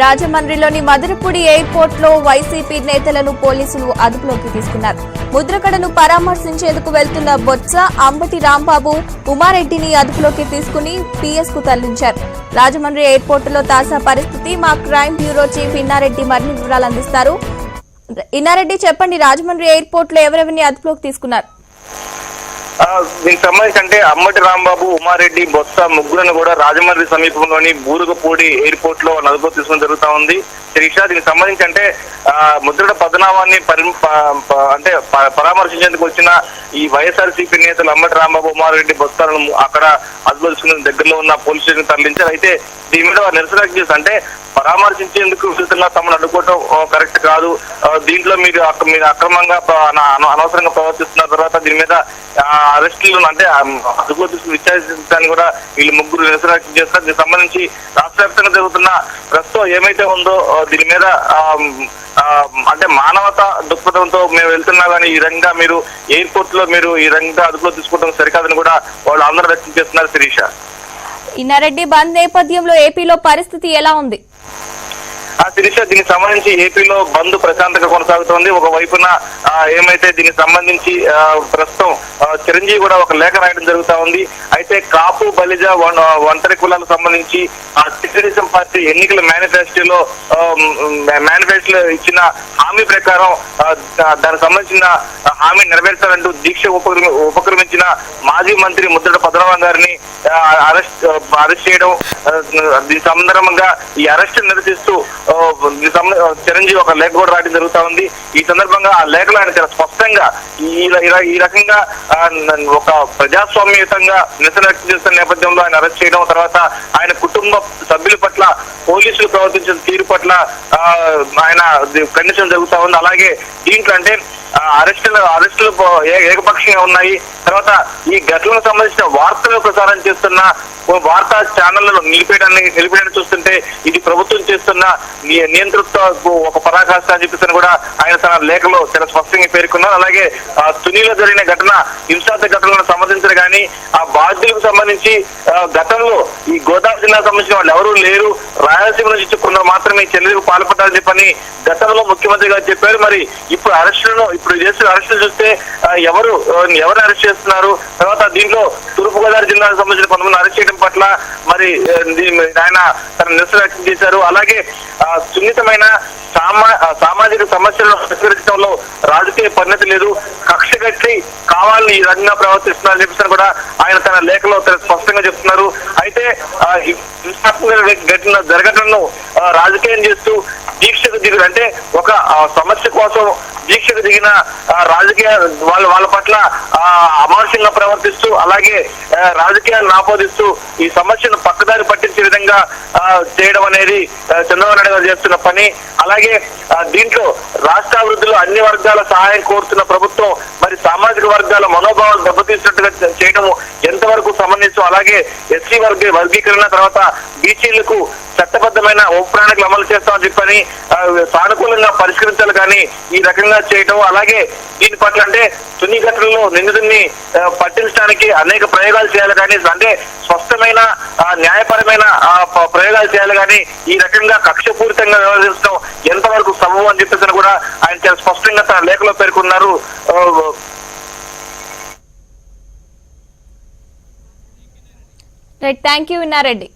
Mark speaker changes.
Speaker 1: రాజమండ్రిలోని మదనపూడి airport లో YCP నేతలను పోలీసులు అదుపులోకి తీసుకున్నారు. ముద్రగడను పరామర్శించేందుకు వెళ్తున్న బొత్స, అంబటి రాంబాబు, ఉమారెడ్డిని అదుపులోకి తీసుకుని పిఎస్ కు తరలించారు. రాజమండ్రి ఎయిర్పోర్ట్ లో తాజా పరిస్థితి మా క్రైమ్ బ్యూరో చీఫ్ ఇన్నారెడ్డి మరిన్ని వివరాలు అందిస్తారు. ఇన్నారెడ్డి, చెప్పండి, రాజమండ్రి ఎయిర్పోర్ట్ లో ఎవరెవరిని అదుపులోకి తీసుకున్నారు?
Speaker 2: దీనికి సంబంధించి అంటే అంబటి రాంబాబు, ఉమారెడ్డి, బొత్స ముగ్గురును కూడా రాజమండ్రి సమీపంలోని బూరుగుపూడి ఎయిర్పోర్ట్ లో అదుపులోకి తీసుకోవడం జరుగుతా ఉంది. శిరీష, దీనికి సంబంధించి అంటే ముద్రగడ పద్మనాభాన్ని అంటే పరామర్శించేందుకు వచ్చిన ఈ వైఎస్ఆర్సీపీ నేతలు అంబటి రాంబాబు, ఉమారెడ్డి, బొత్సలను అక్కడ అదుపులో తీసుకుని దగ్గరలో ఉన్న పోలీస్ స్టేషన్ తరలించారు. అయితే దీని మీద నిరసన చేసి అంటే పరామర్శించేందుకు వెళ్తున్నా తమను అడ్డుకోవడం కరెక్ట్ కాదు, దీంట్లో మీరు అక్రమంగా అనవసరంగా ప్రవర్తిస్తున్న తర్వాత దీని మీద అరెస్టులను అంటే అదుపులో తీసుకుని విచారించడానికి కూడా వీళ్ళు ముగ్గురు నిరసన చేస్తారు. దీనికి సంబంధించి రాష్ట్ర వ్యాప్తంగా జరుగుతున్న ప్రస్తుతం ఏమైతే ఉందో దీని మీద అంటే మానవతా దృక్పథంతో మేము వెళ్తున్నా కానీ ఈ రంగా మీరు ఎయిర్పోర్ట్ లో మీరు ఈ రంగా అదుపులో తీసుకోవడం సరికాదని కూడా వాళ్ళు ఆందోళన వ్యక్తం చేస్తున్నారు. శిరీష,
Speaker 1: ఇన్నారెడ్డి, బంద్ నేపథ్యంలో ఏపీలో పరిస్థితి ఎలా ఉంది?
Speaker 2: శిరీష, దీనికి సంబంధించి ఏపీలో బంద్ ప్రశాంతంగా కొనసాగుతోంది. ఒకవైపున ఏమైతే దీనికి సంబంధించి ప్రస్తుతం చిరంజీవి కూడా ఒక లేఖ రాయడం జరుగుతా ఉంది. అయితే కాపు, బలిజ, ఒంటరి కులాలకు సంబంధించి తెలుగుదేశం పార్టీ ఎన్నికల మేనిఫెస్టోలో ఇచ్చిన హామీ ప్రకారం దానికి సంబంధించిన హామీ నెరవేర్చాలంటూ దీక్ష ఉపక్రమించిన మాజీ మంత్రి ముద్రగడ పద్మనాభం గారిని అరెస్ట్ చేయడం, దీని సందర్భంగా ఈ అరెస్ట్ నిరసిస్తూ చిరంజీవి ఒక లేఖ కూడా రాయడం జరుగుతా ఉంది. ఈ సందర్భంగా ఆ లేఖలో ఆయన చాలా స్పష్టంగా ఈ రకంగా ఒక ప్రజాస్వామ్యయుతంగా నిరసన వ్యక్తం చేస్తున్న నేపథ్యంలో ఆయన అరెస్ట్ చేయడం, తర్వాత ఆయన కుటుంబ సభ్యుల పట్ల పోలీసులు ప్రవర్తించిన తీరు పట్ల ఆయన ఖండించడం జరుగుతా ఉంది. అలాగే దీంట్లో అంటే అరెస్టులు ఏకపక్షంగా ఉన్నాయి. తర్వాత ఈ ఘటనకు సంబంధించిన వార్తలు ప్రసారం చేస్తున్న వార్తా ఛానళ్లను నిలిపేయడాన్ని చూస్తుంటే ఇది ప్రభుత్వం చేస్తున్న నియంతృత్వ ఒక పరాకాష్ట అని చెప్పేసి కూడా ఆయన తన లేఖలో చాలా స్పష్టంగా పేర్కొన్నారు. అలాగే తునిలో జరిగిన హింసాత్మక ఘటనలను సమర్థించరు కానీ ఆ బాధ్యులకు సంబంధించి గతంలో ఈ గోదావరి జిల్లాకు సంబంధించిన వాళ్ళు ఎవరూ లేరు, రాయలసీమ నుంచి కొందరు మాత్రమే చర్యలకు పాల్పడాలని చెప్పని గతంలో ముఖ్యమంత్రి గారు చెప్పారు. మరి ఇప్పుడు చేస్తున్న అరెస్టులు చూస్తే ఎవరిని అరెస్ట్ చేస్తున్నారు? తర్వాత దీంట్లో తూర్పుగోదావరి జిల్లాకు సంబంధించిన కొంతమంది అరెస్ట్ చేయడం పట్ల మరి ఆయన తన నిరసన వ్యక్తం చేశారు. అలాగే సున్నితమైన సామాజిక సమస్యలను పరిష్కరించడంలో రాజకీయ పరిణతి లేదు, కక్ష కట్టి కావాలని ఈ రకంగా ప్రవర్తిస్తున్నారని చెప్పేసి కూడా ఆయన తన లేఖలో స్పష్టంగా చెప్తున్నారు. అయితే జరగటంను రాజకీయం చేస్తూ దీక్షకు దిగురు అంటే ఒక సమస్య కోసం దీక్షకు దిగిన రాజకీయ వాళ్ళ పట్ల అమానుషంగా ప్రవర్తిస్తూ అలాగే రాజకీయాలను ఆపోదిస్తూ ఈ సమస్యను పక్కదారి పట్టించే విధంగా చేయడం అనేది చంద్రబాబు నాయుడు గారు చేస్తున్న పని. అలాగే దీంట్లో రాష్ట్ర అభివృద్ధిలో అన్ని వర్గాల సహాయం కోరుతున్న ప్రభుత్వం మరి సామాజిక వర్గాల మనోభావాలు దెబ్బతీసినట్టుగా చేయడం ఎంతవరకు సంబంధించు, అలాగే ఎస్సీ వర్గీకరణ తర్వాత బీసీలకు చట్టబద్ధమైన ఉపప్రణాళికలు అమలు చేస్తామని చెప్పని సానుకూలంగా పరిష్కరించాలి కానీ ఈ రకంగా చేయడం, అలాగే దీని పట్ల అంటే తుని ఘటనలో నిందితుడిని పట్టించడానికి అనేక ప్రయోగాలు చేయాలి కానీ అంటే స్పష్టమైన న్యాయపరమైన ప్రయోగాలు చేయాలి కానీ ఈ రకంగా కక్షపూరితంగా వ్యవహరించడం ఎంతవరకు సబబు అని చెప్పేసి కూడా ఆయన చాలా స్పష్టంగా తన లేఖలో పేర్కొన్నారు.
Speaker 1: Thank you Inna Reddy.